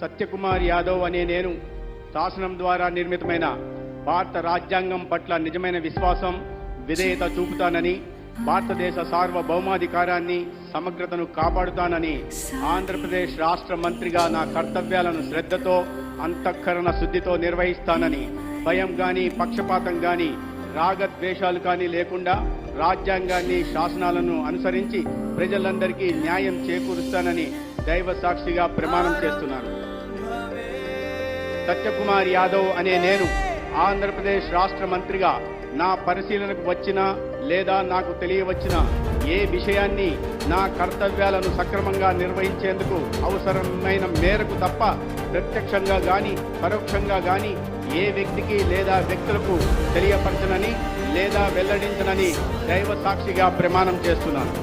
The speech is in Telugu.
సత్యకుమార్ యాదవ్ అనే నేను శాసనం ద్వారా నిర్మితమైన భారత రాజ్యాంగం పట్ల నిజమైన విశ్వాసం, విధేయత చూపుతానని, భారతదేశ సార్వభౌమాధికారాన్ని, సమగ్రతను కాపాడుతానని ఆంధ్రప్రదేశ్ రాష్ట్ర మంత్రిగా నా కర్తవ్యాలను శ్రద్ధతో, అంతఃకరణ శుద్ధితో నిర్వహిస్తానని, భయం గాని, పక్షపాతం గాని, రాగద్వేషాలు కానీ లేకుండా రాజ్యాంగాన్ని, శాసనాలను అనుసరించి ప్రజలందరికీ న్యాయం చేకూరుస్తానని దైవ సాక్షిగా ప్రమాణం చేస్తున్నాను. సత్యకుమార్ యాదవ్ అనే నేను ఆంధ్రప్రదేశ్ రాష్ట్ర మంత్రిగా నా పరిశీలనకు వచ్చినా లేదా నాకు తెలియవచ్చిన ఏ విషయాన్ని నా కర్తవ్యాలను సక్రమంగా నిర్వహించేందుకు అవసరమైన మేరకు తప్ప ప్రత్యక్షంగా గాని పరోక్షంగా గాని ఏ వ్యక్తికి లేదా వ్యక్తులకు తెలియపరచనని లేదా వెల్లడించనని దైవ సాక్షిగా ప్రమాణం చేస్తున్నాను.